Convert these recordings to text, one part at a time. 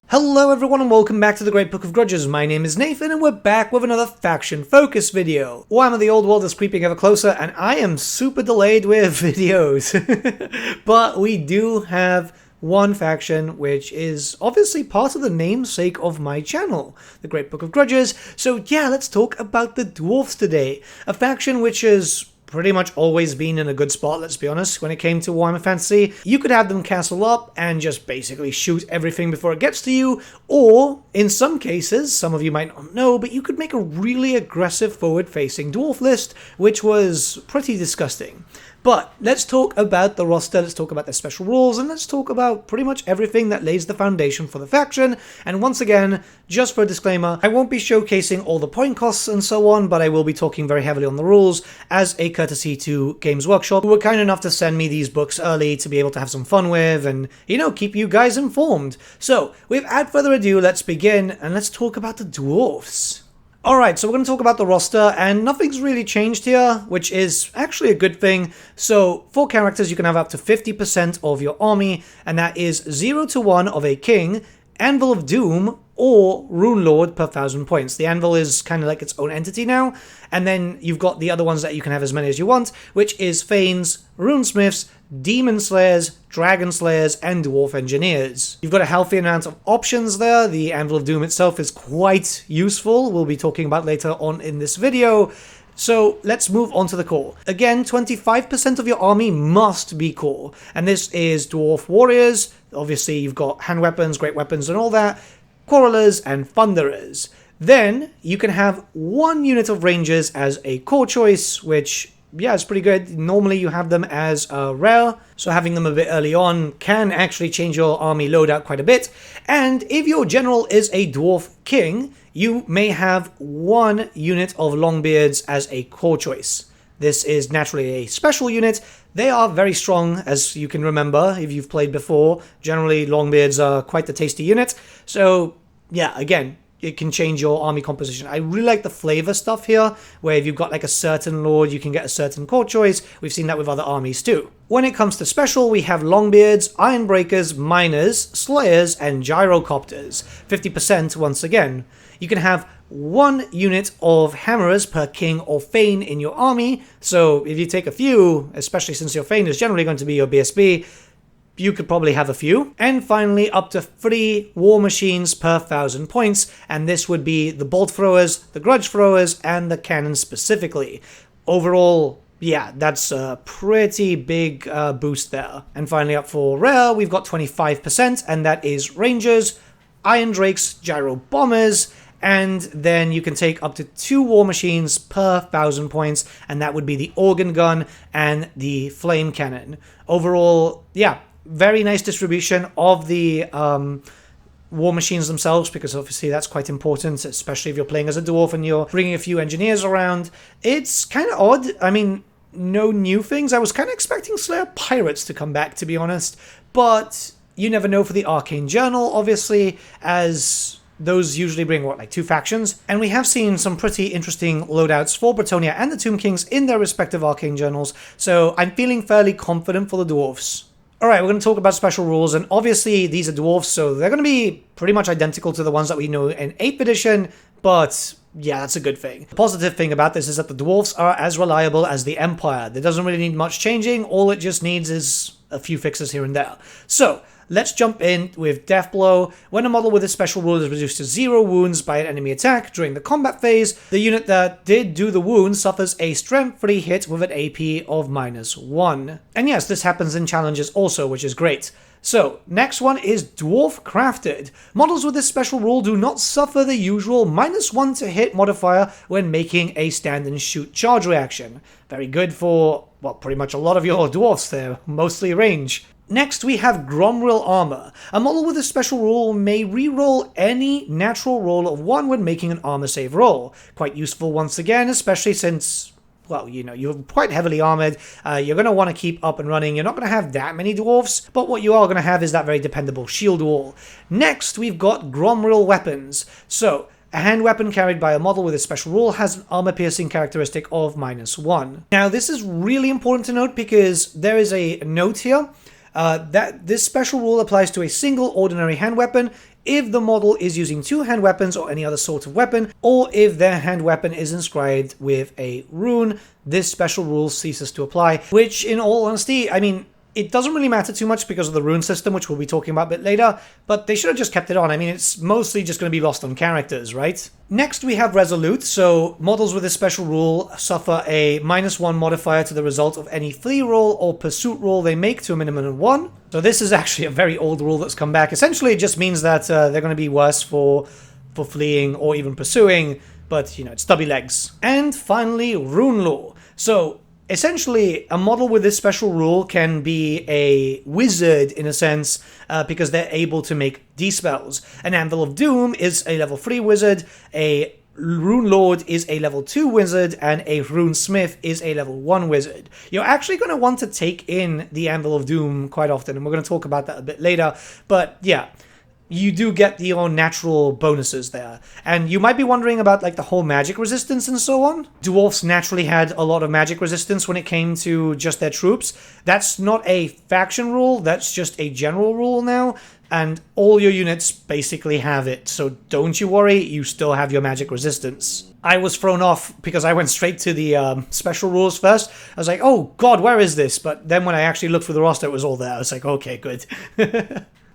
Hello everyone and welcome back to the Great Book of Grudges. My name is Nathan and we're back with another faction focus video. Warhammer the Old World is creeping ever closer and I am super delayed with videos. But we do have one faction which is obviously part of the namesake of my channel, the Great Book of Grudges. So yeah, let's talk about the Dwarfs today. A faction which is pretty much always been in a good spot, let's be honest, when it came to Warhammer Fantasy. You could have them castle up and just basically shoot everything before it gets to you, or, in some cases, some of you might not know, but you could make a really aggressive forward-facing dwarf list, which was pretty disgusting. But let's talk about the roster, let's talk about the special rules, and let's talk about pretty much everything that lays the foundation for the faction. And once again, just for a disclaimer, I won't be showcasing all the point costs and so on, but I will be talking very heavily on the rules as a courtesy to Games Workshop, who were kind enough to send me these books early to be able to have some fun with and, you know, keep you guys informed. So, without further ado, let's begin and let's talk about the Dwarfs. Alright, so we're going to talk about the roster, and nothing's really changed here, which is actually a good thing. So, for characters, you can have up to 50% of your army, and that is 0 to 1 of a king, Anvil of Doom, or Rune Lord per 1,000 points. The Anvil is kind of like its own entity now, and then you've got the other ones that you can have as many as you want, which is Thanes, Runesmiths, Demon Slayers, Dragon Slayers, and Dwarf Engineers. You've got a healthy amount of options there. The Anvil of Doom itself is quite useful, we'll be talking about later on in this video. So let's move on to the core. Again, 25% of your army must be core, and this is Dwarf Warriors. Obviously you've got hand weapons, great weapons and all that, Quarrelers and Thunderers. Then you can have one unit of Rangers as a core choice, which, yeah, it's pretty good. Normally you have them as rare, so having them a bit early on can actually change your army loadout quite a bit. And if your general is a Dwarf King, you may have one unit of Longbeards as a core choice. This is naturally a special unit. They are very strong, as you can remember if you've played before. Generally, Longbeards are quite the tasty unit. So, yeah, again, it can change your army composition. I really like the flavor stuff here, where if you've got like a certain lord, you can get a certain core choice. We've seen that with other armies too. When it comes to special, we have Longbeards, Ironbreakers, Miners, Slayers, and Gyrocopters. 50% once again. You can have one unit of Hammerers per king or thane in your army, so if you take a few, especially since your thane is generally going to be your BSB, you could probably have a few. And finally, up to 3 war machines per 1,000 points, and this would be the bolt throwers, the grudge throwers, and the cannons specifically. Overall, yeah, that's a pretty big boost there. And finally, up for rare, we've got 25%, and that is Rangers, Iron Drakes, Gyro Bombers, and then you can take up to 2 war machines per 1,000 points, and that would be the organ gun and the flame cannon. Overall, yeah, very nice distribution of the war machines themselves, because obviously that's quite important, especially if you're playing as a dwarf and you're bringing a few engineers around. It's kind of odd. I mean, no new things. I was kind of expecting Slayer Pirates to come back, to be honest, but you never know for the Arcane Journal, obviously, as those usually bring, what, like 2 factions? And we have seen some pretty interesting loadouts for Bretonnia and the Tomb Kings in their respective Arcane Journals, so I'm feeling fairly confident for the Dwarfs. Alright, we're going to talk about special rules, and obviously these are Dwarfs, so they're going to be pretty much identical to the ones that we know in 8th edition, but yeah, that's a good thing. The positive thing about this is that the Dwarfs are as reliable as the Empire. There doesn't really need much changing, all it just needs is a few fixes here and there. So, let's jump in with Death Blow. When a model with a special rule is reduced to 0 wounds by an enemy attack during the combat phase, the unit that did do the wound suffers a strength 3 hit with an AP of -1. And yes, this happens in challenges also, which is great. So, next one is Dwarf Crafted. Models with this special rule do not suffer the usual -1 to hit modifier when making a stand and shoot charge reaction. Very good for, well, pretty much a lot of your dwarfs there, mostly range. Next, we have Gromril Armor. A model with a special rule may re-roll any natural roll of 1 when making an armor save roll. Quite useful once again, especially since, well, you know, you're quite heavily armored. You're going to want to keep up and running. You're not going to have that many dwarfs, but what you are going to have is that very dependable shield wall. Next, we've got Gromril Weapons. So, a hand weapon carried by a model with a special rule has an armor-piercing characteristic of -1. Now, this is really important to note because there is a note here that this special rule applies to a single ordinary hand weapon if the model is using two hand weapons or any other sort of weapon, or if their hand weapon is inscribed with a rune, this special rule ceases to apply, which in all honesty, I mean, it doesn't really matter too much because of the rune system, which we'll be talking about a bit later, but they should have just kept it on. I mean, it's mostly just going to be lost on characters, right? Next, we have Resolute. So models with this special rule suffer a -1 modifier to the result of any flee roll or pursuit roll they make to a minimum of 1. So this is actually a very old rule that's come back. Essentially, it just means that they're going to be worse for fleeing or even pursuing, but, you know, it's stubby legs. And finally, Rune Law. So essentially, a model with this special rule can be a wizard, in a sense, because they're able to make D-spells. An Anvil of Doom is a level 3 wizard, a Rune Lord is a level 2 wizard, and a Rune Smith is a level 1 wizard. You're actually going to want to take in the Anvil of Doom quite often, and we're going to talk about that a bit later, but yeah. You do get your natural bonuses there. And you might be wondering about like the whole magic resistance and so on. Dwarfs naturally had a lot of magic resistance when it came to just their troops. That's not a faction rule, that's just a general rule now. And all your units basically have it. So don't you worry, you still have your magic resistance. I was thrown off because I went straight to the special rules first. I was like, oh god, where is this? But then when I actually looked through the roster, it was all there. I was like, okay, good.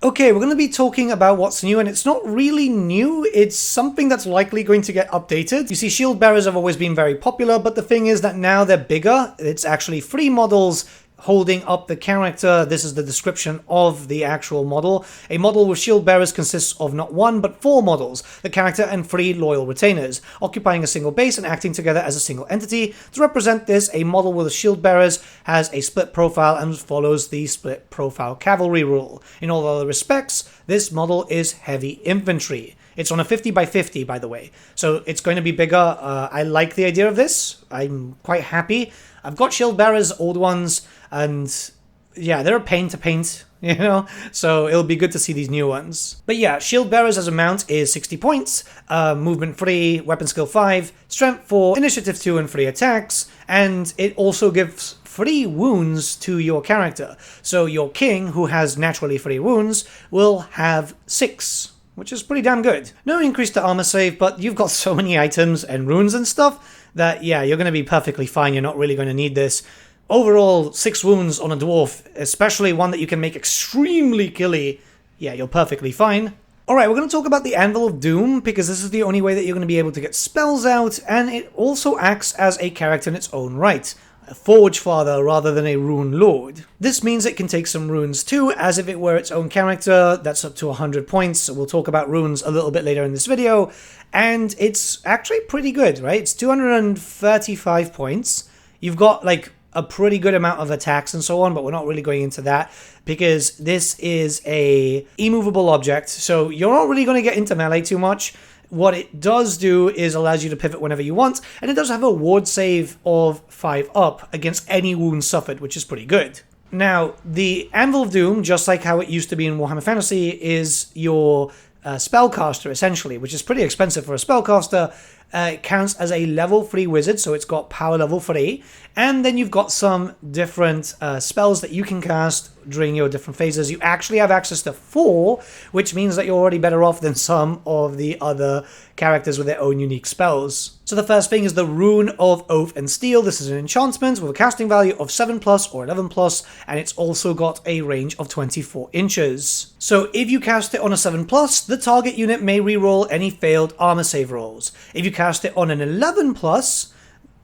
Okay, we're going to be talking about what's new, and it's not really new, it's something that's likely going to get updated. You see, Shieldbearers have always been very popular, but the thing is that now they're bigger. It's actually 3 models holding up the character. This is the description of the actual model. A model with Shieldbearers consists of not 1, but 4 models, the character and 3 loyal retainers, occupying a single base and acting together as a single entity. To represent this, a model with Shieldbearers has a split profile and follows the split profile cavalry rule. In all other respects, this model is heavy infantry. It's on a 50 by 50, by the way, so it's going to be bigger. I like the idea of this. I'm quite happy. I've got Shieldbearers, old ones, and yeah, they're a pain to paint, you know, so it'll be good to see these new ones. But yeah, Shieldbearers as a mount is 60 points, movement 3, weapon skill 5, strength 4, initiative 2 and 3 attacks, and it also gives 3 wounds to your character. So your king, who has naturally 3 wounds, will have 6. Which is pretty damn good. No increase to armor save, but you've got so many items and runes and stuff that, yeah, you're going to be perfectly fine. You're not really going to need this. Overall, 6 wounds on a dwarf, especially one that you can make extremely killy, yeah, you're perfectly fine. Alright, we're going to talk about the Anvil of Doom, because this is the only way that you're going to be able to get spells out, and it also acts as a character in its own right. A Forge Father rather than a Rune Lord. This means it can take some runes too, as if it were its own character. That's up to 100 points, so we'll talk about runes a little bit later in this video. And it's actually pretty good, right? It's 235 points. You've got like a pretty good amount of attacks and so on, but we're not really going into that because this is a immovable object, so you're not really going to get into melee too much. What it does do is allows you to pivot whenever you want, and it does have a ward save of 5 up against any wounds suffered, which is pretty good. Now, the Anvil of Doom, just like how it used to be in Warhammer Fantasy, is your spellcaster, essentially, which is pretty expensive for a spellcaster. It counts as a level 3 wizard, so it's got power level 3, and then you've got some different spells that you can cast during your different phases. You actually have access to 4, which means that you're already better off than some of the other characters with their own unique spells. So the first thing is the Rune of Oath and Steel. This is an enchantment with a casting value of 7+ or 11+, and it's also got a range of 24 inches. So if you cast it on a 7+, the target unit may reroll any failed armor save rolls. If you cast it on an 11+,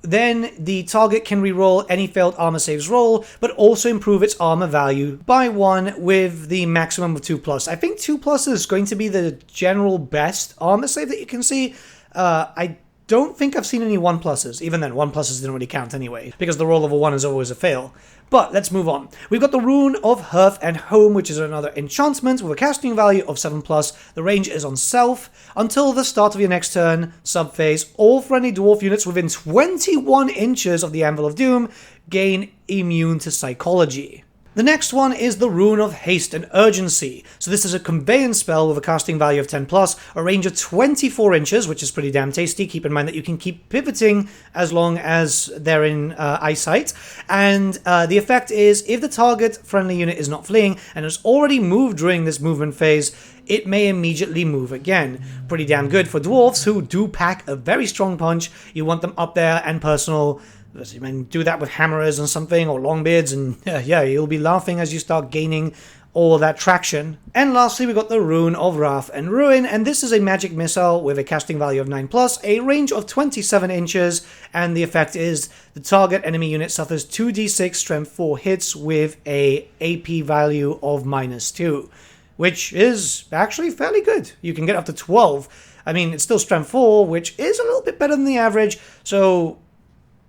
then the target can reroll any failed armor saves roll, but also improve its armor value by 1 with the maximum of 2+. I think 2+ is going to be the general best armor save that you can see. I don't think I've seen any 1+. Even then, 1+ didn't really count anyway, because the roll of a 1 is always a fail. But let's move on. We've got the Rune of Hearth and Home, which is another enchantment with a casting value of 7+. The range is on Self. Until the start of your next turn, subphase, all friendly dwarf units within 21 inches of the Anvil of Doom gain immune to psychology. The next one is the Rune of Haste and Urgency. So this is a conveyance spell with a casting value of 10 plus, a range of 24 inches, which is pretty damn tasty. Keep in mind that you can keep pivoting as long as they're in eyesight. And the effect is, if the target friendly unit is not fleeing and has already moved during this movement phase, it may immediately move again. Pretty damn good for dwarfs, who do pack a very strong punch. You want them up there and personal. You can do that with hammerers and something, or longbeards, and yeah, you'll be laughing as you start gaining all that traction. And lastly, we got the Rune of Wrath and Ruin, and this is a magic missile with a casting value of 9 plus, a range of 27 inches, and the effect is the target enemy unit suffers 2d6 strength 4 hits with a AP value of -2, which is actually fairly good. You can get up to 12. I mean, it's still strength 4, which is a little bit better than the average, so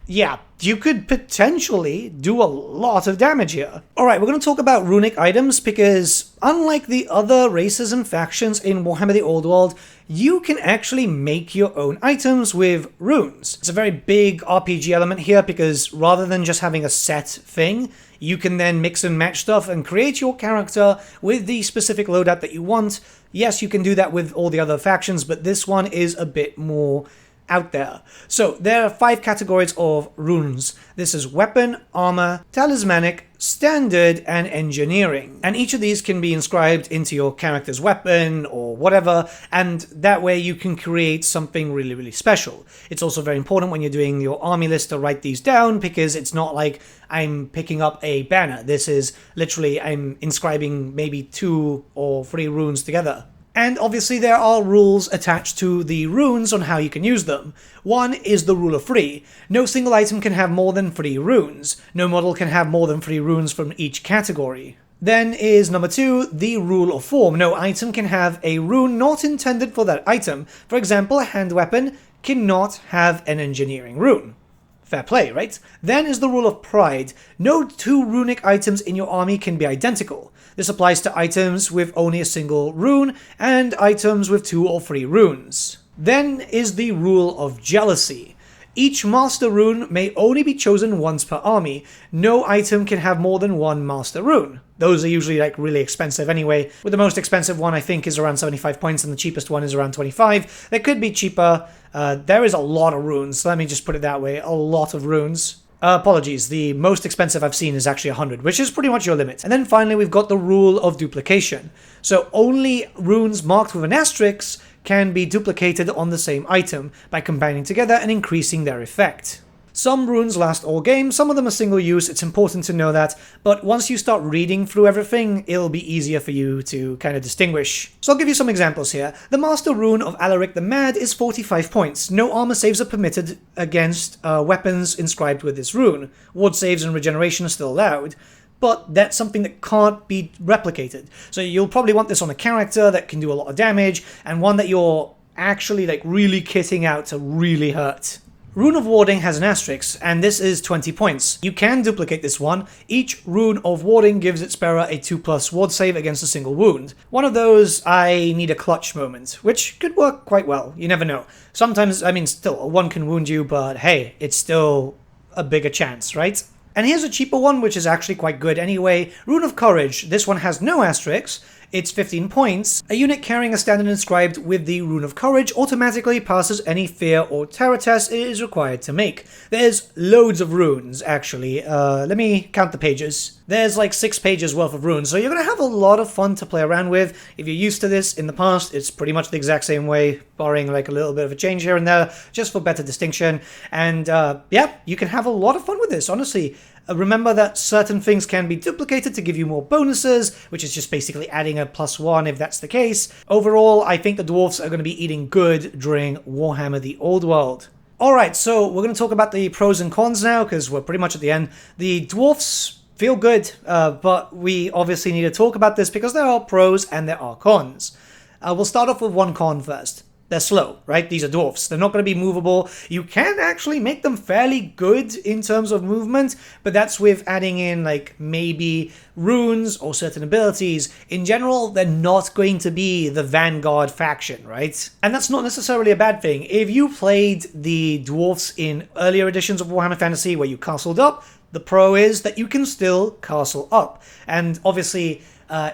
yeah, you could potentially do a lot of damage here. Alright, we're going to talk about runic items because unlike the other races and factions in Warhammer the Old World, you can actually make your own items with runes. It's a very big RPG element here because rather than just having a set thing, you can then mix and match stuff and create your character with the specific loadout that you want. Yes, you can do that with all the other factions, but this one is a bit more out there. So there are 5 categories of runes. This is weapon, armor, talismanic, standard, and engineering. And each of these can be inscribed into your character's weapon or whatever, and that way you can create something really, really special. It's also very important when you're doing your army list to write these down, because it's not like I'm picking up a banner. This is literally I'm inscribing maybe 2 or 3 runes together. And obviously there are rules attached to the runes on how you can use them. One is the rule of 3. No single item can have more than 3 runes. No model can have more than 3 runes from each category. Then is number 2, the rule of form. No item can have a rune not intended for that item. For example, a hand weapon cannot have an engineering rune. Fair play, right? Then is the rule of pride. No 2 runic items in your army can be identical. This applies to items with only a single rune and items with 2 or 3 runes. Then is the rule of jealousy. Each master rune may only be chosen once per army. No item can have more than 1 master rune. Those are usually like really expensive anyway, with the most expensive one I think is around 75 points and the cheapest one is around 25. They could be cheaper. There is a lot of runes, let me just put it that way, a lot of runes. Apologies, the most expensive I've seen is actually 100, which is pretty much your limit. And then finally we've got the rule of duplication. So only runes marked with an asterisk can be duplicated on the same item by combining together and increasing their effect. Some runes last all game, some of them are single use, it's important to know that, but once you start reading through everything, it'll be easier for you to kind of distinguish. So I'll give you some examples here. The Master Rune of Alaric the Mad is 45 points. No armor saves are permitted against weapons inscribed with this rune. Ward saves and regeneration are still allowed, but that's something that can't be replicated. So you'll probably want this on a character that can do a lot of damage, and one that you're actually like really kitting out to really hurt. Rune of Warding has an asterisk, and this is 20 points. You can duplicate this one. Each Rune of Warding gives its bearer a 2+ ward save against a single wound. One of those, I need a clutch moment, which could work quite well. You never know. Sometimes, I mean, still, a 1 can wound you, but hey, it's still a bigger chance, right? And here's a cheaper one, which is actually quite good anyway. Rune of Courage. This one has no asterisks. It's 15 points. A unit carrying a standard inscribed with the Rune of Courage automatically passes any fear or terror test it is required to make. There's loads of runes, actually. Let me count the pages. There's like 6 pages worth of runes, so you're going to have a lot of fun to play around with. If you're used to this in the past, it's pretty much the exact same way, barring like a little bit of a change here and there, just for better distinction. And yeah, you can have a lot of fun with this, honestly. Remember that certain things can be duplicated to give you more bonuses, which is just basically adding a +1 if that's the case. Overall, I think the dwarfs are going to be eating good during Warhammer the Old World. Alright, so we're going to talk about the pros and cons now, because we're pretty much at the end. The dwarfs feel good, but we obviously need to talk about this because there are pros and there are cons. We'll start off with one con first. They're slow, right? These are dwarfs. They're not going to be movable. You can actually make them fairly good in terms of movement, but that's with adding in like maybe runes or certain abilities. In general, they're not going to be the vanguard faction, right? And that's not necessarily a bad thing. If you played the dwarfs in earlier editions of Warhammer Fantasy where you castled up, The pro is that you can still castle up, and obviously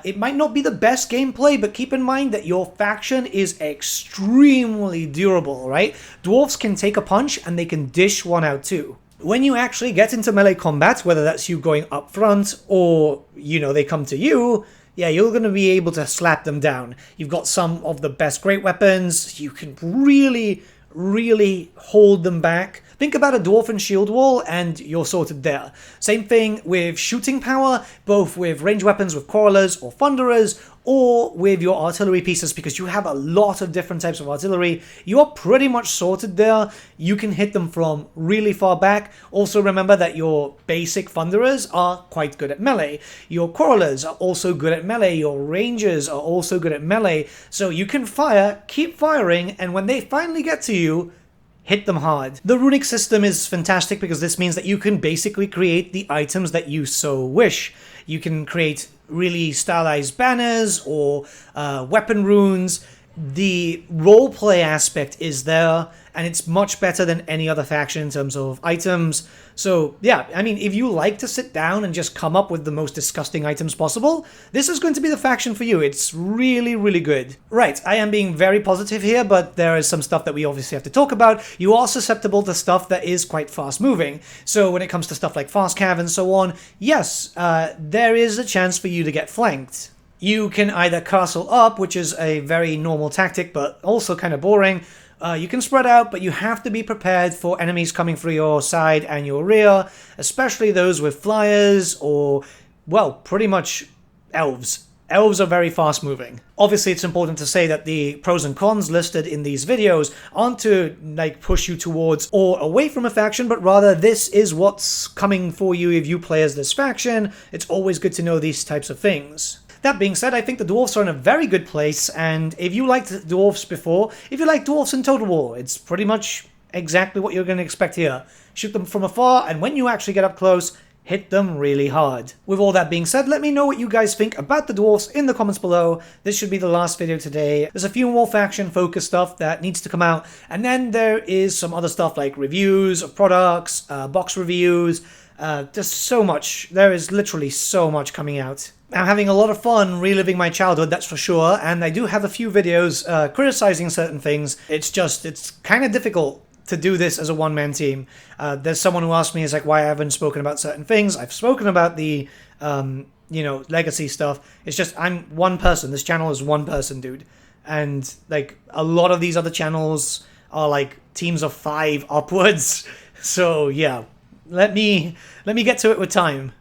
it might not be the best gameplay, but keep in mind that your faction is extremely durable, right? Dwarfs can take a punch and they can dish one out too. When you actually get into melee combat, whether that's you going up front or, you know, they come to you, yeah, you're going to be able to slap them down. You've got some of the best great weapons. You can really, really hold them back. Think about a dwarf and shield wall and you're sorted there. Same thing with shooting power, both with range weapons with quarrelers or thunderers, or with your artillery pieces, because you have a lot of different types of artillery. You are pretty much sorted there. You can hit them from really far back. Also remember that your basic thunderers are quite good at melee. Your quarrelers are also good at melee. Your rangers are also good at melee. So you can fire, keep firing, and when they finally get to you, hit them hard. The runic system is fantastic because this means that you can basically create the items that you so wish. You can create really stylized banners or weapon runes. The roleplay aspect is there, and it's much better than any other faction in terms of items. So yeah, I mean, if you like to sit down and just come up with the most disgusting items possible, this is going to be the faction for you. It's really, really good. Right, I am being very positive here, but there is some stuff that we obviously have to talk about. You are susceptible to stuff that is quite fast moving. So when it comes to stuff like fast cav and so on, yes, there is a chance for you to get flanked. You can either castle up, which is a very normal tactic, but also kind of boring. You can spread out, but you have to be prepared for enemies coming through your side and your rear, especially those with flyers or, well, pretty much elves. Elves are very fast moving. Obviously, it's important to say that the pros and cons listed in these videos aren't to like push you towards or away from a faction, but rather this is what's coming for you if you play as this faction. It's always good to know these types of things. That being said, I think the Dwarfs are in a very good place, and if you liked Dwarfs before, if you like Dwarfs in Total War, it's pretty much exactly what you're going to expect here. Shoot them from afar, and when you actually get up close, hit them really hard. With all that being said, let me know what you guys think about the Dwarfs in the comments below. This should be the last video today. There's a few more faction-focused stuff that needs to come out, and then there is some other stuff like reviews of products, box reviews, just so much. There is literally so much coming out. I'm having a lot of fun reliving my childhood, that's for sure, and I do have a few videos criticizing certain things. It's kind of difficult to do this as a one-man team. There's someone who asked me, is like, why I haven't spoken about certain things. I've spoken about the, you know, legacy stuff. It's just, I'm one person. This channel is one person, dude. And, like, a lot of these other channels are, like, teams of 5 upwards. So, yeah. Let me get to it with time.